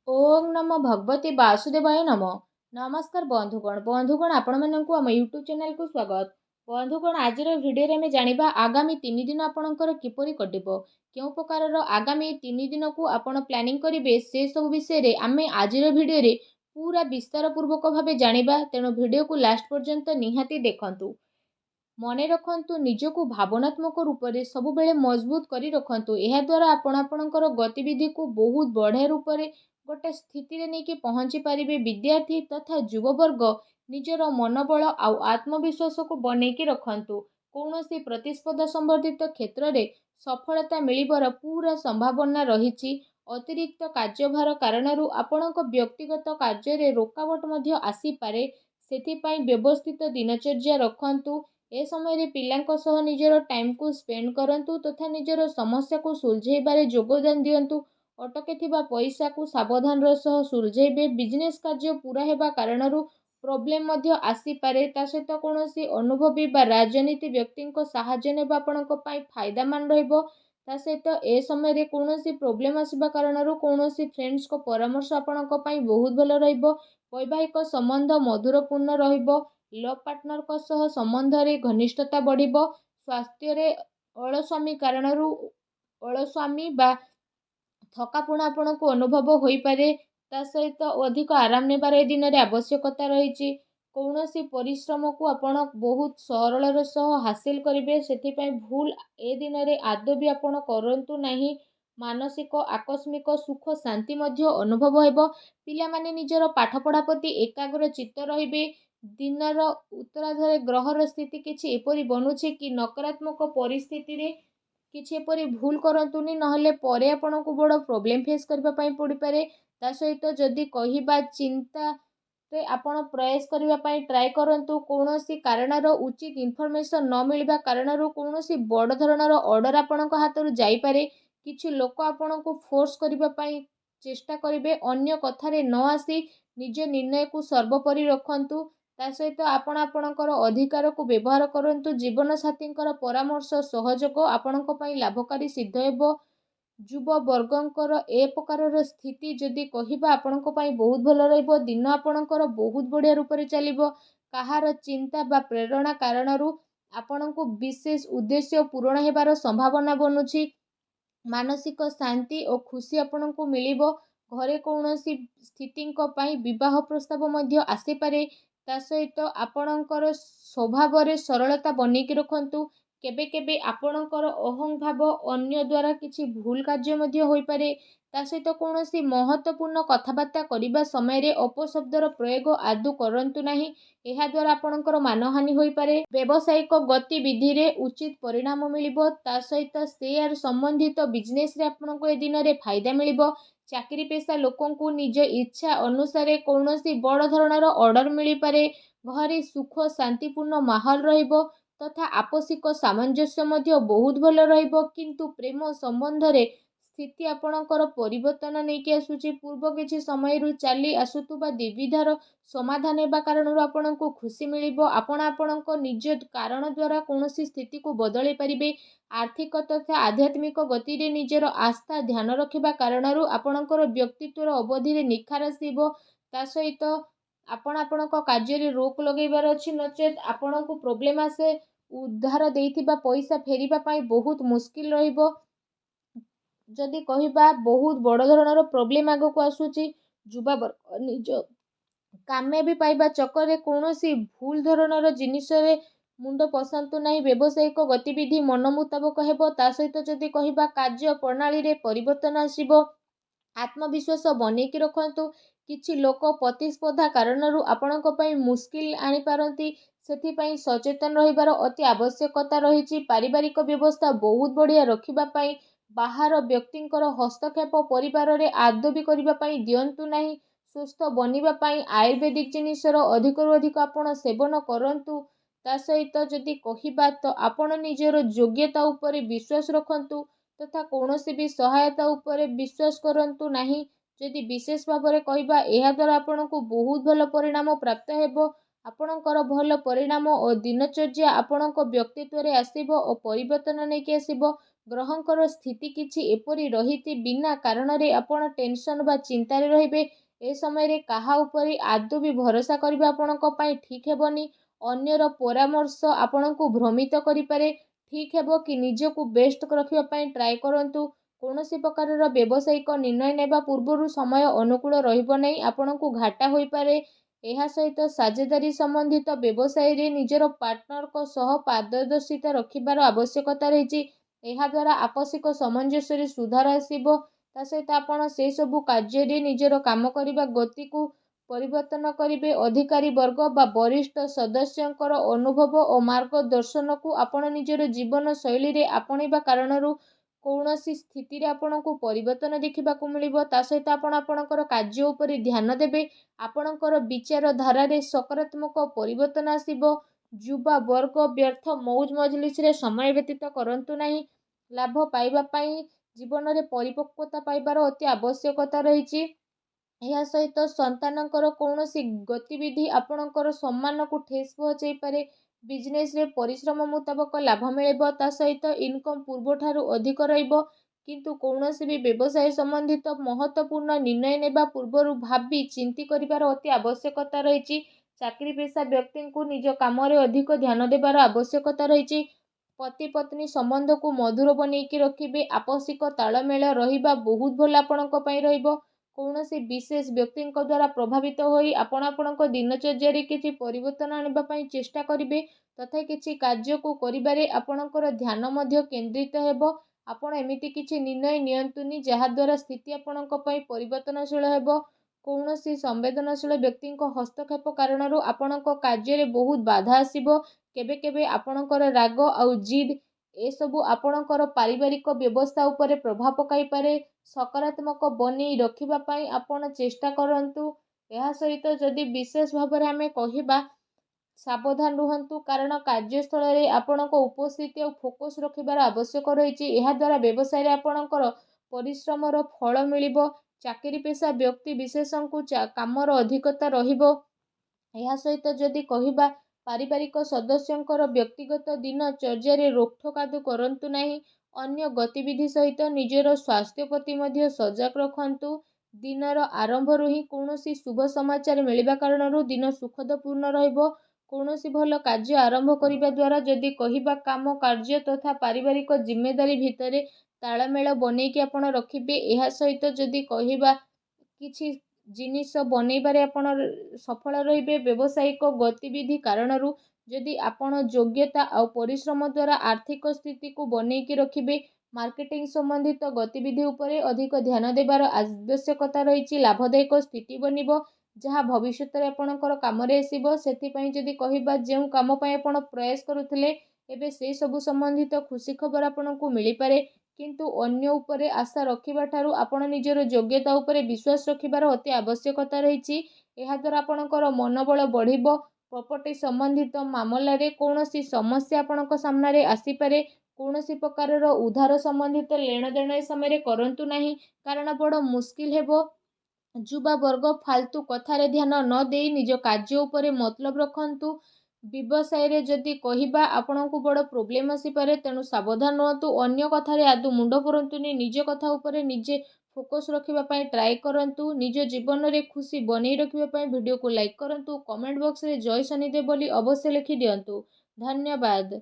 ओम नमो भगवते वासुदेवाय नमः। नमस्कार बंधुगण आपण मानक आम यूट्यूब चैनल को स्वागत। बंधुगण आज भिडियो में जानिबा आगामी 3 दिन आपणकर किपरि कटिबो, केउ प्रकार आगामी 3 दिन को आपण प्लानिंग करिवे से सब विषय रे आमे आज भिडियो रे पूरा विस्तार पूर्वक भाबे जानिबा। तेणु भिडियो को लास्ट पर्यंत निहाती देखंतु। मने रखंतु निजको भावनात्मक रूप से सबुबेले मजबूत करी रखंतु। एहा द्वारा आपण आपणकर गतिविधि को बहुत बढ़िया रूप से गोटे स्थिति रे नहीं पहुंची पारिबे। विद्यार्थी तथा युववर्ग निजर मनोबल आउ आत्मविश्वास को बनैकी रखंतु। कौनसी प्रतिस्पर्धा संबंधित क्षेत्र में सफलता मिलिबार पूरा संभावना रही। अतिरिक्त कार्यभार कारणरू आपणक व्यक्तिगत कार्य रे रोकावट मध्य आसी पारे। सेथिपाई व्यवस्थित दिनचर्या रखंतु। ए समय रे पिलांको सह निजर टाइम को स्पेंड करंतु तथा निजर समस्या को सुलझेबारे योगदान दियंतु। अटके थिबा पैसा को सावधान सह सुलझेबे। बिजनेस कार्य पूरा हेबा कारणरू प्रोब्लेम मध्य आसी पारे। ता सहित कोनोसी अनुभवी बा राजनीति व्यक्ति को सहाय्य नेबा आपणको पई फायदामान रहइबो। ता सहित ए समय रे कोनोसी प्रोब्लेम आसीबा कारणरू कोनोसी फ्रेंड्स को परामर्श आपणको पई बहुत भलो रहइबो। वैवाहिक संबंध मधुरपूर्ण रहइबो। लव पार्टनर को सह संबंध रे घनिष्ठता बढ़िबो। स्वास्थ्य रे अलस्वामी कारणरू अलस्वामी बा थकापुणा आपणको अनुभव होई पारे। ता सहित अधिक आराम नेबार ए दिन रे आवश्यकता रही। कौनसी परिश्रम को आपण बहुत सरल सह हासिल करेंगे। से भूल ए दिन रे आदौ भी आपण करंतु नहीं। मानसिक आकस्मिक सुख शांति मध्य अनुभव हेबो। पिला माने निजर पाठपढ़ा प्रति एकाग्र चित्त रहिबे। दिनर उत्तरार्धरे ग्रहर स्थिति किछि एपरि बनुछि कि नकारात्मक परिस्थिति रे किछि एपरि भूल करंतुनी, नहले परे आपनको बड़ प्रोब्लेम फेस करबा पई पड़ी पारे। ता सहित जदि कहिबा चिंता रे आपण प्रयास करबा पई ट्राई करंतु। कोनोसी कारणर उचित इन्फॉर्मेशन न मिलबा कारणरू कोनोसी बड़ धरणर ऑर्डर आपणको हातरू जाई पारे। किछि लोक आपणको फोर्स करबा पई चेष्टा करिवे। अन्य कथारे न आसी निज निर्णय को सर्वोपरि रखंतु। ता सहित आपण आपणकर अधिकार को व्यवहार करंतु। जीवन साथींकर परामर्श सहयोग आपणको पई लाभकारी सिद्ध हेबो। युव वर्गंकर ए प्रकार स्थिति जदि कहिबा आपणको पई बहुत भलो रहइबो। दिन आपणकर बहुत बढ़िया रूप से चलिबो। कहार चिंता बा प्रेरणा कारणरू आपणको विशेष उद्देश्य पूरण हेबार संभावना बनुछि। मानसिक शांति और खुशी आपणको मिलिबो। घरे कौनसी स्थिति पई विवाह प्रस्ताव मध्य आसी पारे। ता सहित आपणकर स्वभाव रे सरलता बनैकी रखंतु। केबे केबे आपणकर अहं भाव अन्य द्वारा किछि भूल कार्य मध्य होई पारे। ता सहित कौनसी महत्वपूर्ण कथबार्ता करिबा समय रे अपशब्दर प्रयोग आदौ करंतु नहीं। एहा द्वारा आपणकर मानहानि होई पारे। व्यावसायिक गतिविधि रे उचित परिणाम मिलिबो। ता सहित शेयर संबंधित बिजनेस रे आपणको ए दिन रे फायदा मिलिबो। चाकरी पेशा लोकों को निज इच्छा अनुसार कौनसी बड़ धरणर ऑर्डर मिली पारे। घरे सुख शांतिपूर्ण माहौल रहिबो तथा आपसिक सामंजस्य मध्य बहुत भलो रहिबो। किंतु प्रेम संबंध रे स्थिति आपणकर परिवर्तन नहीं आसुची। पूर्व किछि समय रु चली आसुतुबा द्विविधार समाधान हेबा कारणरू आपणको खुशी मिलिबो। आपण आपणको निज कारण द्वारा कौनसी स्थिति को बदलै परिबे। आर्थिक तथा आध्यात्मिक गति रे निजर आस्था ध्यान रखिबा कारणरू आपणकर व्यक्तित्वर अवधि रे निखार आसीबो। ता सहित आपण आपणको कार्य रे रोक लगैबार अछि, नचेत आपणको प्रोब्लेम आसे उद्धार देइथिबा पैसा फेरिबा पई बहुत मुश्किल रहिबो। जदि कहिबा बहुत बड़ धरणर प्रोब्लेम आगो को आसुची। युवा वर्ग निज कामयाबी पाइबा चक्कर रे कौनसी भूल धरणर जिनिस रे मुंड पसंतु नहीं। व्यावसायिक गतिविधि मन मुताबक हेबो। ता सहित जदि कहिबा कार्य प्रणाली रे परिवर्तन आसीबो। आत्मविश्वास बनैकी रखंतु। किछि लोक प्रतिस्पर्धा कारणरू आपणको पई मुश्किल आनी पारंती। सेथिपई सचेतन रहिबार अति आवश्यकता रही। पारिवारिक व्यवस्था बहुत बढ़िया रखिबा पई बाहर व्यक्तिंकर हस्तक्षेप परिवार रे आदौ भी करिबा पई दियंतु नहीं। सुस्थ बनिबा पई आयुर्वेदिक जिनिसर अधिकरू अधिक आपण सेवन करंतु। ता सहित जदि कहिबा तो आपण निजर योग्यता उपरे विश्वास रखंतु तथा कौनसी भी सहायता उपरे विश्वास करंतु नहीं। जदि विशेष भाव में कहिबा एहा द्वारा आपणको बहुत भल परिणाम प्राप्त हेबो। आपणकर भल परिणाम और दिनचर्या आपणको व्यक्तित्व रे आसीबो और परिवर्तन नहीं आसीबो। ଗ୍ରହଙ୍କର ସ୍ଥିତି କିଛି ଏପରି ରହିଛି ବିନା କାରଣରେ ଆପଣ ଟେନସନ୍ ବା ଚିନ୍ତାରେ ରହିବେ। ଏ ସମୟରେ କାହା ଉପରେ ଆଦୌ ବି ଭରସା କରିବା ଆପଣଙ୍କ ପାଇଁ ଠିକ୍ ହେବନି। ଅନ୍ୟର ପରାମର୍ଶ ଆପଣଙ୍କୁ ଭ୍ରମିତ କରିପାରେ। ଠିକ୍ ହେବ କି ନିଜକୁ ବେଷ୍ଟ ରଖିବା ପାଇଁ ଟ୍ରାଏ କରନ୍ତୁ। କୌଣସି ପ୍ରକାରର ବ୍ୟବସାୟିକ ନିର୍ଣ୍ଣୟ ନେବା ପୂର୍ବରୁ ସମୟ ଅନୁକୂଳ ରହିବ ନାହିଁ, ଆପଣଙ୍କୁ ଘାଟା ହୋଇପାରେ। ଏହା ସହିତ ସାଝେଦାରୀ ସମ୍ବନ୍ଧିତ ବ୍ୟବସାୟରେ ନିଜର ପାର୍ଟନରଙ୍କ ସହ ପାରଦର୍ଶିତା ରଖିବାର ଆବଶ୍ୟକତା ରହିଛି। ଏହାଦ୍ୱାରା ଆପୋଷିକ ସାମଞ୍ଜସ୍ୟରେ ସୁଧାର ଆସିବ। ତା ସହିତ ଆପଣ ସେସବୁ କାର୍ଯ୍ୟରେ ନିଜର କାମ କରିବା ଗତିକୁ ପରିବର୍ତ୍ତନ କରିବେ। ଅଧିକାରୀ ବର୍ଗ ବା ବରିଷ୍ଠ ସଦସ୍ୟଙ୍କର ଅନୁଭବ ଓ ମାର୍ଗଦର୍ଶନକୁ ଆପଣ ନିଜର ଜୀବନ ଶୈଳୀରେ ଆପଣେଇବା କାରଣରୁ କୌଣସି ସ୍ଥିତିରେ ଆପଣଙ୍କୁ ପରିବର୍ତ୍ତନ ଦେଖିବାକୁ ମିଳିବ। ତା ସହିତ ଆପଣ ଆପଣଙ୍କର କାର୍ଯ୍ୟ ଉପରେ ଧ୍ୟାନ ଦେବେ। ଆପଣଙ୍କର ବିଚାରଧାରାରେ ସକାରାତ୍ମକ ପରିବର୍ତ୍ତନ ଆସିବ। ଯୁବା ବର୍ଗ ବ୍ୟର୍ଥ ମଉଜ ମଜଲିସରେ ସମୟ ବ୍ୟତୀତ କରନ୍ତୁ ନାହିଁ। ଲାଭ ପାଇବା ପାଇଁ ଜୀବନରେ ପରିପକ୍ୱତା ପାଇବାର ଅତି ଆବଶ୍ୟକତା ରହିଛି। ଏହା ସହିତ ସନ୍ତାନଙ୍କର କୌଣସି ଗତିବିଧି ଆପଣଙ୍କର ସମ୍ମାନକୁ ଠେସ୍ ପହଞ୍ଚାଇପାରେ। ବିଜନେସରେ ପରିଶ୍ରମ ମୁତାବକ ଲାଭ ମିଳିବ। ତା ସହିତ ଇନକମ୍ ପୂର୍ବଠାରୁ ଅଧିକ ରହିବ। କିନ୍ତୁ କୌଣସି ବି ବ୍ୟବସାୟ ସମ୍ବନ୍ଧିତ ମହତ୍ତ୍ୱପୂର୍ଣ୍ଣ ନିର୍ଣ୍ଣୟ ନେବା ପୂର୍ବରୁ ଭାବି ଚିନ୍ତି କରିବାର ଅତି ଆବଶ୍ୟକତା ରହିଛି। ଚାକିରି ପେଶା ବ୍ୟକ୍ତିଙ୍କୁ ନିଜ କାମରେ ଅଧିକ ଧ୍ୟାନ ଦେବାର ଆବଶ୍ୟକତା ରହିଛି। ପତି ପତ୍ନୀ ସମ୍ବନ୍ଧକୁ ମଧୁର ବନେଇକି ରଖିବେ। ଆପୋଷିକ ତାଳମେଳ ରହିବା ବହୁତ ଭଲ ଆପଣଙ୍କ ପାଇଁ ରହିବ। କୌଣସି ବିଶେଷ ବ୍ୟକ୍ତିଙ୍କ ଦ୍ୱାରା ପ୍ରଭାବିତ ହୋଇ ଆପଣ ଆପଣଙ୍କ ଦିନଚର୍ଯ୍ୟାରେ କିଛି ପରିବର୍ତ୍ତନ ଆଣିବା ପାଇଁ ଚେଷ୍ଟା କରିବେ। ତଥା କିଛି କାର୍ଯ୍ୟକୁ କରିବାରେ ଆପଣଙ୍କର ଧ୍ୟାନ ମଧ୍ୟ କେନ୍ଦ୍ରିତ ହେବ। ଆପଣ ଏମିତି କିଛି ନିର୍ଣ୍ଣୟ ନିଅନ୍ତୁନି ଯାହାଦ୍ୱାରା ସ୍ଥିତି ଆପଣଙ୍କ ପାଇଁ ପରିବର୍ତ୍ତନଶୀଳ ହେବ। କୌଣସି ସମ୍ବେଦନଶୀଳ ବ୍ୟକ୍ତିଙ୍କ ହସ୍ତକ୍ଷେପ କାରଣରୁ ଆପଣଙ୍କ କାର୍ଯ୍ୟରେ ବହୁତ ବାଧା ଆସିବ। କେବେ କେବେ ଆପଣଙ୍କର ରାଗ ଆଉ ଜିଦ୍ ଏସବୁ ଆପଣଙ୍କର ପାରିବାରିକ ବ୍ୟବସ୍ଥା ଉପରେ ପ୍ରଭାବ ପକାଇପାରେ। ସକାରାତ୍ମକ ବନେଇ ରଖିବା ପାଇଁ ଆପଣ ଚେଷ୍ଟା କରନ୍ତୁ। ଏହା ସହିତ ଯଦି ବିଶେଷ ଭାବରେ ଆମେ କହିବା, ସାବଧାନ ରୁହନ୍ତୁ, କାରଣ କାର୍ଯ୍ୟସ୍ଥଳରେ ଆପଣଙ୍କ ଉପସ୍ଥିତି ଆଉ ଫୋକସ୍ ରଖିବାର ଆବଶ୍ୟକ ରହିଛି। ଏହାଦ୍ୱାରା ବ୍ୟବସାୟରେ ଆପଣଙ୍କର ପରିଶ୍ରମର ଫଳ ମିଳିବ। ଚାକିରି ପେଶା ବ୍ୟକ୍ତି ବିଶେଷଙ୍କୁ କାମର ଅଧିକତା ରହିବ। ଏହା ସହିତ ଯଦି କହିବା, ପାରିବାରିକ ସଦସ୍ୟଙ୍କର ବ୍ୟକ୍ତିଗତ ଦିନଚର୍ଯ୍ୟାରେ ରୋକଠୋକ କରନ୍ତୁ ନାହିଁ। ଅନ୍ୟ ଗତିବିଧି ସହିତ ନିଜର ସ୍ୱାସ୍ଥ୍ୟ ପ୍ରତି ମଧ୍ୟ ସଜାଗ ରଖନ୍ତୁ। ଦିନର ଆରମ୍ଭରୁ ହିଁ କୌଣସି ଶୁଭ ସମାଚାର ମିଳିବା କାରଣରୁ ଦିନ ସୁଖଦପୂର୍ଣ୍ଣ ରହିବ। କୌଣସି ଭଲ କାର୍ଯ୍ୟ ଆରମ୍ଭ କରିବା ଦ୍ୱାରା ଯଦି କହିବା, କାମ କାର୍ଯ୍ୟ ତଥା ପାରିବାରିକ ଜିମ୍ମେଦାରୀ ଭିତରେ ତାଳମେଳ ବନେଇକି ଆପଣ ରଖିବେ। ଏହା ସହିତ ଯଦି କହିବା, କିଛି ଜିନିଷ ବନେଇବାରେ ଆପଣ ସଫଳ ରହିବେ। ବ୍ୟବସାୟିକ ଗତିବିଧି କାରଣରୁ ଯଦି ଆପଣ ଯୋଗ୍ୟତା ଆଉ ପରିଶ୍ରମ ଦ୍ୱାରା ଆର୍ଥିକ ସ୍ଥିତିକୁ ବନେଇକି ରଖିବେ। ମାର୍କେଟିଂ ସମ୍ବନ୍ଧିତ ଗତିବିଧି ଉପରେ ଅଧିକ ଧ୍ୟାନ ଦେବାର ଆବଶ୍ୟକତା ରହିଛି। ଲାଭଦାୟକ ସ୍ଥିତି ବନିବ, ଯାହା ଭବିଷ୍ୟତରେ ଆପଣଙ୍କର କାମରେ ଆସିବ। ସେଥିପାଇଁ ଯଦି କହିବା, ଯେଉଁ କାମ ପାଇଁ ଆପଣ ପ୍ରୟାସ କରୁଥିଲେ ଏବେ ସେହି ସବୁ ସମ୍ବନ୍ଧିତ ଖୁସି ଖବର ଆପଣଙ୍କୁ ମିଳିପାରେ। କିନ୍ତୁ ଅନ୍ୟ ଉପରେ ଆଶା ରଖିବା ଠାରୁ ଆପଣ ନିଜର ଯୋଗ୍ୟତା ଉପରେ ବିଶ୍ୱାସ ରଖିବାର ଅତି ଆବଶ୍ୟକତା ରହିଛି। ଏହାଦ୍ୱାରା ଆପଣଙ୍କର ମନୋବଳ ବଢ଼ିବ। ପ୍ରପର୍ଟି ସମ୍ବନ୍ଧିତ ମାମଲାରେ କୌଣସି ସମସ୍ୟା ଆପଣଙ୍କ ସାମ୍ନାରେ ଆସିପାରେ। କୌଣସି ପ୍ରକାରର ଉଧାର ସମ୍ବନ୍ଧିତ ନେଣଦେଣ ଏ ସମୟରେ କରନ୍ତୁ ନାହିଁ, କାରଣ ବଡ଼ ମୁସ୍କିଲ ହେବ। ଯୁବା ବର୍ଗ ଫାଲତୁ କଥାରେ ଧ୍ୟାନ ନ ଦେଇ ନିଜ କାର୍ଯ୍ୟ ଉପରେ ମତଲବ ରଖନ୍ତୁ। ବ୍ୟବସାୟରେ ଯଦି କହିବା, ଆପଣଙ୍କୁ ବଡ଼ ପ୍ରୋବ୍ଲେମ୍ ଆସିପାରେ, ତେଣୁ ସାବଧାନ ରୁହନ୍ତୁ। ଅନ୍ୟ କଥାରେ ଆଦୌ ମୁଣ୍ଡ ପୁରାନ୍ତୁନି। ନିଜ କଥା ଉପରେ ନିଜେ ଫୋକସ୍ ରଖିବା ପାଇଁ ଟ୍ରାଏ କରନ୍ତୁ। ନିଜ ଜୀବନରେ ଖୁସି ବନେଇ ରଖିବା ପାଇଁ ଭିଡ଼ିଓକୁ ଲାଇକ୍ କରନ୍ତୁ। କମେଣ୍ଟ ବକ୍ସରେ ଜୟ ଶନିଦେବ ବୋଲି ଅବଶ୍ୟ ଲେଖି ଦିଅନ୍ତୁ। ଧନ୍ୟବାଦ।